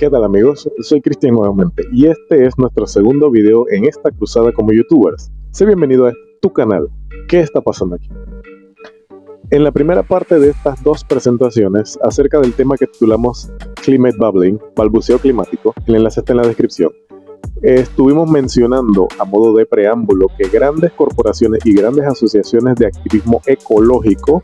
¿Qué tal amigos? Soy Cristian nuevamente y este es nuestro segundo video en esta cruzada como youtubers. Sé bienvenido a tu canal. ¿Qué está pasando aquí? En la primera parte de estas dos presentaciones acerca del tema que titulamos Climate Bubbling, balbuceo climático, el enlace está en la descripción, estuvimos mencionando a modo de preámbulo que grandes corporaciones y grandes asociaciones de activismo ecológico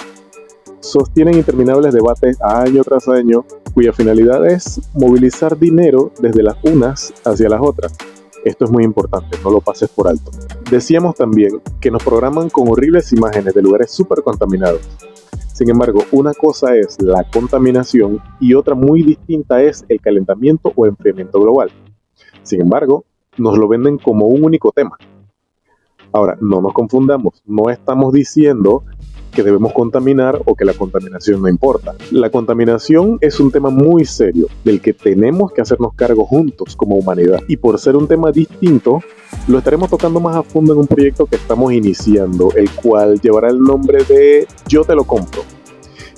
sostienen interminables debates año tras año cuya finalidad es movilizar dinero desde las unas hacia las otras. Esto es muy importante, no lo pases por alto. Decíamos también que nos programan con horribles imágenes de lugares súper contaminados. Sin embargo, una cosa es la contaminación y otra muy distinta es el calentamiento o enfriamiento global. Sin embargo, nos lo venden como un único tema. Ahora, no nos confundamos, no estamos diciendo que debemos contaminar o que la contaminación no importa. La contaminación es un tema muy serio del que tenemos que hacernos cargo juntos como humanidad, y por ser un tema distinto lo estaremos tocando más a fondo en un proyecto que estamos iniciando, el cual llevará el nombre de Yo Te Lo Compro,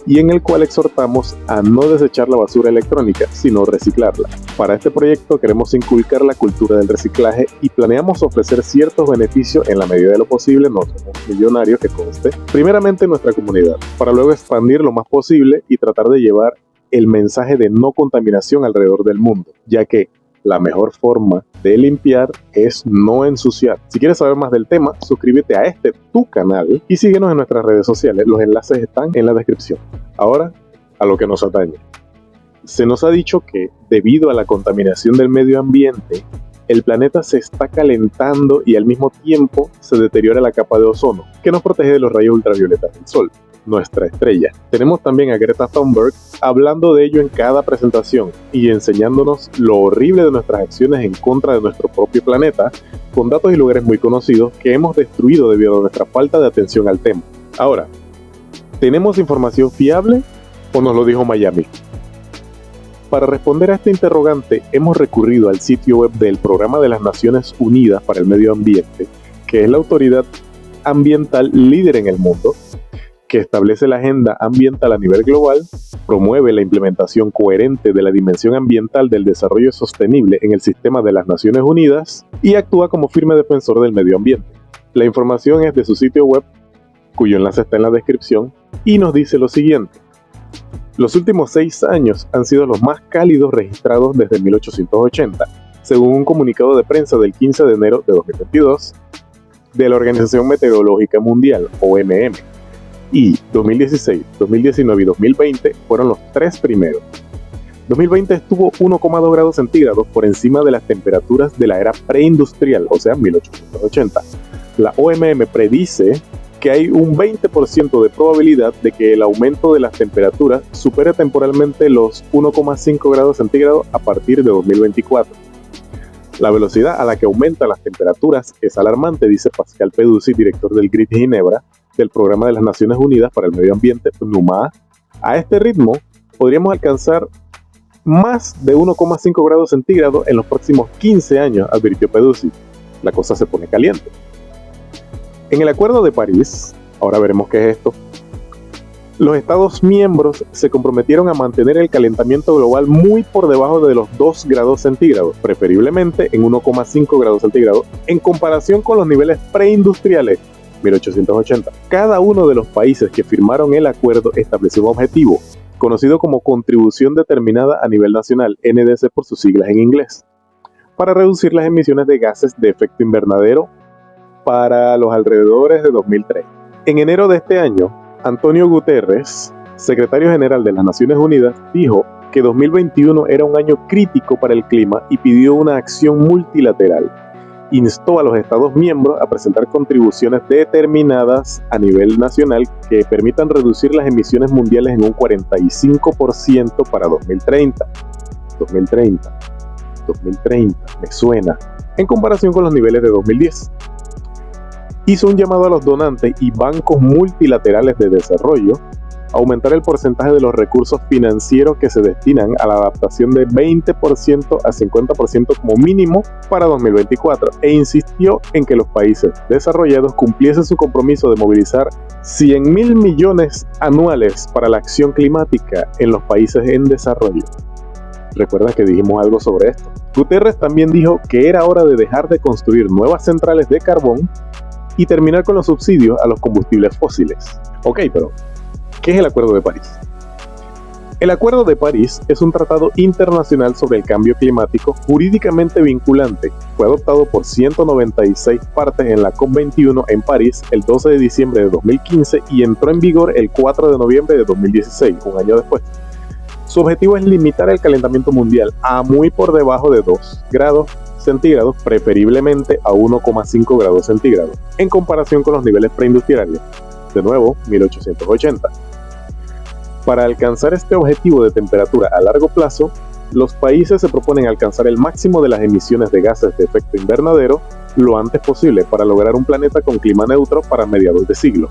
y en el cual exhortamos a no desechar la basura electrónica, sino reciclarla. Para este proyecto queremos inculcar la cultura del reciclaje y planeamos ofrecer ciertos beneficios en la medida de lo posible, no somos millonarios que conste, primeramente en nuestra comunidad, para luego expandir lo más posible y tratar de llevar el mensaje de no contaminación alrededor del mundo, ya que la mejor forma de limpiar es no ensuciar. Si quieres saber más del tema, suscríbete a tu canal y síguenos en nuestras redes sociales. Los enlaces están en la descripción. Ahora, a lo que nos atañe. Se nos ha dicho que, debido a la contaminación del medio ambiente, el planeta se está calentando y al mismo tiempo se deteriora la capa de ozono, que nos protege de los rayos ultravioletas del Sol, nuestra estrella. Tenemos también a Greta Thunberg hablando de ello en cada presentación y enseñándonos lo horrible de nuestras acciones en contra de nuestro propio planeta, con datos y lugares muy conocidos que hemos destruido debido a nuestra falta de atención al tema. Ahora, ¿tenemos información fiable o nos lo dijo Miami? Para responder a este interrogante, hemos recurrido al sitio web del Programa de las Naciones Unidas para el Medio Ambiente, que es la autoridad ambiental líder en el mundo, que establece la agenda ambiental a nivel global, promueve la implementación coherente de la dimensión ambiental del desarrollo sostenible en el sistema de las Naciones Unidas y actúa como firme defensor del medio ambiente. La información es de su sitio web, cuyo enlace está en la descripción, y nos dice lo siguiente. Los últimos 6 años han sido los más cálidos registrados desde 1880, según un comunicado de prensa del 15 de enero de 2022 de la Organización Meteorológica Mundial, OMM. Y 2016, 2019 y 2020 fueron los 3 primeros. 2020 estuvo 1,2 grados centígrados por encima de las temperaturas de la era preindustrial, o sea, 1880. La OMM predice que hay un 20% de probabilidad de que el aumento de las temperaturas supere temporalmente los 1,5 grados centígrados a partir de 2024. La velocidad a la que aumentan las temperaturas es alarmante, dice Pascal Peduzzi, director del GRID Ginebra, del Programa de las Naciones Unidas para el Medio Ambiente, PNUMA. A este ritmo podríamos alcanzar más de 1,5 grados centígrados en los próximos 15 años, advirtió Peduzzi. La cosa se pone caliente. En el Acuerdo de París, ahora veremos qué es esto, los Estados miembros se comprometieron a mantener el calentamiento global muy por debajo de los 2 grados centígrados, preferiblemente en 1,5 grados centígrados, en comparación con los niveles preindustriales 1880. Cada uno de los países que firmaron el acuerdo estableció un objetivo, conocido como Contribución Determinada a Nivel Nacional, NDC por sus siglas en inglés, para reducir las emisiones de gases de efecto invernadero para los alrededores de 2030. En enero de este año, Antonio Guterres, secretario general de las Naciones Unidas, dijo que 2021 era un año crítico para el clima y pidió una acción multilateral. Instó a los Estados miembros a presentar contribuciones determinadas a nivel nacional que permitan reducir las emisiones mundiales en un 45% para 2030. 2030, me suena, en comparación con los niveles de 2010. Hizo un llamado a los donantes y bancos multilaterales de desarrollo a aumentar el porcentaje de los recursos financieros que se destinan a la adaptación de 20% a 50% como mínimo para 2024 e insistió en que los países desarrollados cumpliesen su compromiso de movilizar 100.000 millones anuales para la acción climática en los países en desarrollo. ¿Recuerdas que dijimos algo sobre esto? Guterres también dijo que era hora de dejar de construir nuevas centrales de carbón y terminar con los subsidios a los combustibles fósiles. Ok, pero ¿qué es el Acuerdo de París? El Acuerdo de París es un tratado internacional sobre el cambio climático jurídicamente vinculante. Fue adoptado por 196 partes en la COP21 en París el 12 de diciembre de 2015 y entró en vigor el 4 de noviembre de 2016, un año después. Su objetivo es limitar el calentamiento mundial a muy por debajo de 2 grados centígrados, preferiblemente a 1,5 grados centígrados, en comparación con los niveles preindustriales, de nuevo, 1880. Para alcanzar este objetivo de temperatura a largo plazo, los países se proponen alcanzar el máximo de las emisiones de gases de efecto invernadero lo antes posible para lograr un planeta con clima neutro para mediados de siglo.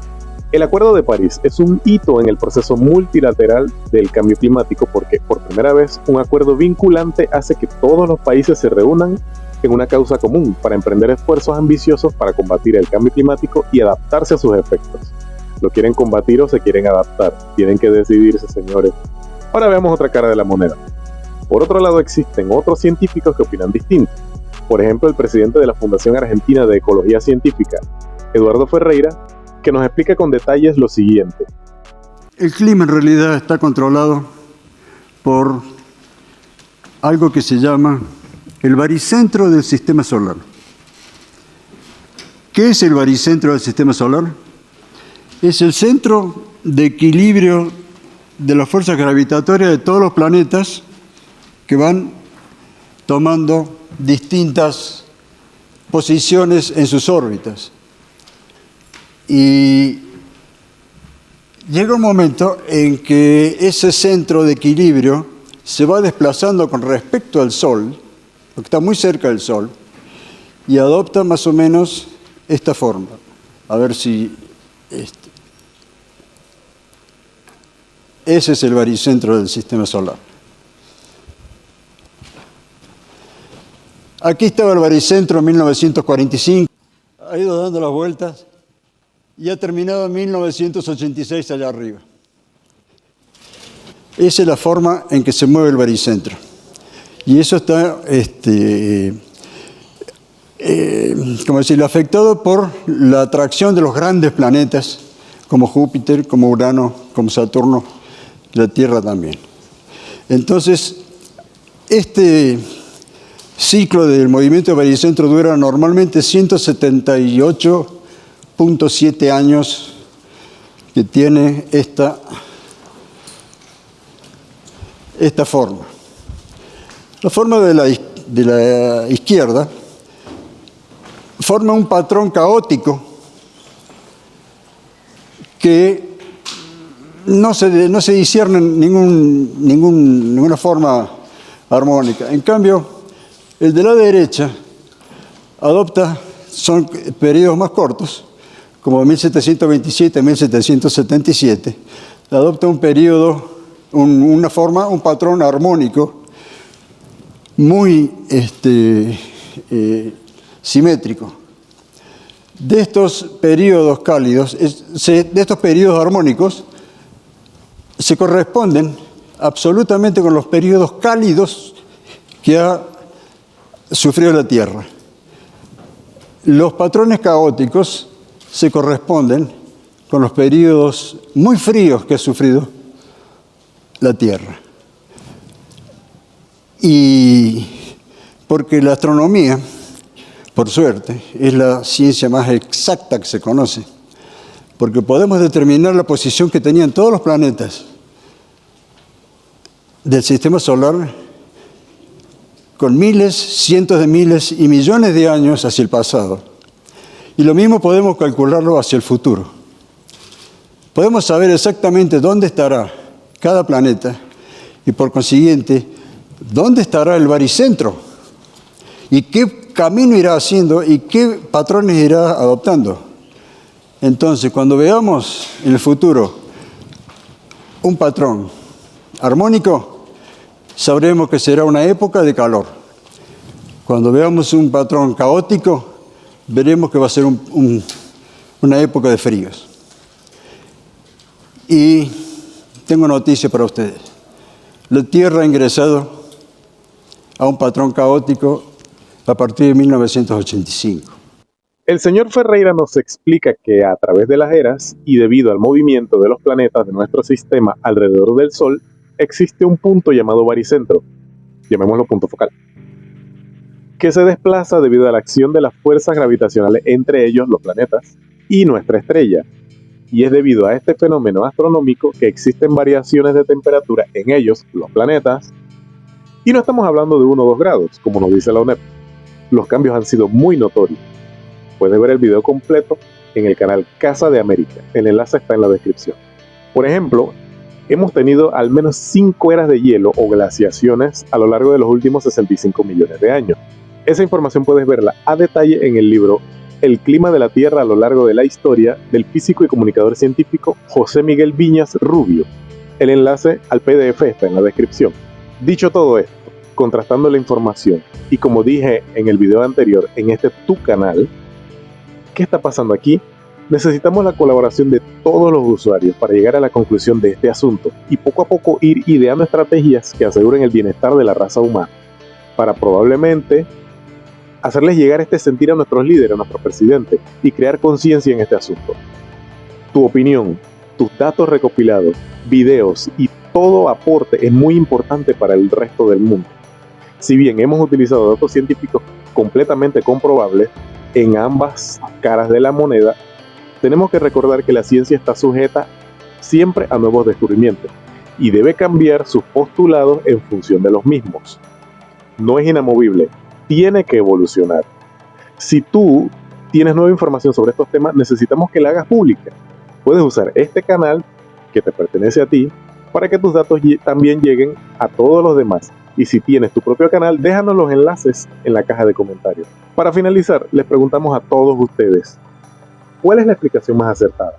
El Acuerdo de París es un hito en el proceso multilateral del cambio climático porque por primera vez un acuerdo vinculante hace que todos los países se reúnan en una causa común para emprender esfuerzos ambiciosos para combatir el cambio climático y adaptarse a sus efectos. ¿Lo quieren combatir o se quieren adaptar? Tienen que decidirse, señores. Ahora veamos otra cara de la moneda. Por otro lado, existen otros científicos que opinan distinto. Por ejemplo, el presidente de la Fundación Argentina de Ecología Científica, Eduardo Ferreira, que nos explica con detalles lo siguiente. El clima en realidad está controlado por algo que se llama el baricentro del sistema solar. ¿Qué es el baricentro del sistema solar? Es el centro de equilibrio de las fuerzas gravitatorias de todos los planetas que van tomando distintas posiciones en sus órbitas. Y llega un momento en que ese centro de equilibrio se va desplazando con respecto al Sol, porque está muy cerca del Sol, y adopta más o menos esta forma. A ver si... Ese es el baricentro del sistema solar. Aquí estaba el baricentro en 1945, ha ido dando las vueltas y ha terminado en 1986 allá arriba. Esa es la forma en que se mueve el baricentro. Y eso está, como decirlo, afectado por la atracción de los grandes planetas, como Júpiter, como Urano, como Saturno, la Tierra también. Entonces, este ciclo del movimiento de baricentro dura normalmente 178.7 años, que tiene esta forma. La forma de la izquierda forma un patrón caótico que no se discierne ninguna forma armónica. En cambio, el de la derecha son periodos más cortos, como 1727 a 1777, adopta un periodo, una forma, un patrón armónico muy simétrico. De estos periodos cálidos, de estos periodos armónicos, se corresponden absolutamente con los periodos cálidos que ha sufrido la Tierra. Los patrones caóticos se corresponden con los periodos muy fríos que ha sufrido la Tierra. Y porque la astronomía, por suerte, es la ciencia más exacta que se conoce, porque podemos determinar la posición que tenían todos los planetas del sistema solar con miles, cientos de miles y millones de años hacia el pasado. Y lo mismo podemos calcularlo hacia el futuro. Podemos saber exactamente dónde estará cada planeta y, por consiguiente, dónde estará el baricentro y qué camino irá haciendo y qué patrones irá adoptando. Entonces, cuando veamos en el futuro un patrón armónico, sabremos que será una época de calor. Cuando veamos un patrón caótico, veremos que va a ser una época de fríos. Y tengo noticia para ustedes. La Tierra ha ingresado a un patrón caótico a partir de 1985. El señor Ferreira nos explica que a través de las eras y debido al movimiento de los planetas de nuestro sistema alrededor del Sol, existe un punto llamado baricentro, llamémoslo punto focal, que se desplaza debido a la acción de las fuerzas gravitacionales entre ellos, los planetas, y nuestra estrella. Y es debido a este fenómeno astronómico que existen variaciones de temperatura en ellos, los planetas, y no estamos hablando de 1 o 2 grados, como nos dice la ONEP. Los cambios han sido muy notorios. Puedes ver el video completo en el canal Casa de América. El enlace está en la descripción. Por ejemplo, hemos tenido al menos 5 eras de hielo o glaciaciones a lo largo de los últimos 65 millones de años. Esa información puedes verla a detalle en el libro El clima de la Tierra a lo largo de la historia del físico y comunicador científico José Miguel Viñas Rubio. El enlace al PDF está en la descripción. Dicho todo esto, contrastando la información y como dije en el video anterior en este tu canal, ¿qué está pasando aquí? Necesitamos la colaboración de todos los usuarios para llegar a la conclusión de este asunto y poco a poco ir ideando estrategias que aseguren el bienestar de la raza humana, para probablemente hacerles llegar este sentir a nuestros líderes, a nuestro presidente, y crear conciencia en este asunto. Tu opinión, tus datos recopilados, videos y todo aporte es muy importante para el resto del mundo. Si bien hemos utilizado datos científicos completamente comprobables en ambas caras de la moneda, tenemos que recordar que la ciencia está sujeta siempre a nuevos descubrimientos y debe cambiar sus postulados en función de los mismos. No es inamovible, tiene que evolucionar. Si tú tienes nueva información sobre estos temas, necesitamos que la hagas pública. Puedes usar este canal que te pertenece a ti para que tus datos también lleguen a todos los demás. Y si tienes tu propio canal, déjanos los enlaces en la caja de comentarios. Para finalizar, les preguntamos a todos ustedes, ¿cuál es la explicación más acertada?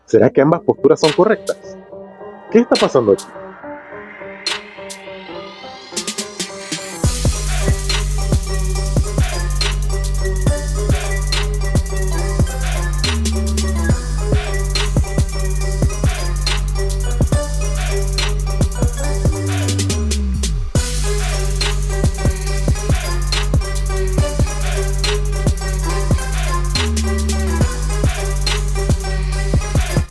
¿Será que ambas posturas son correctas? ¿Qué está pasando aquí?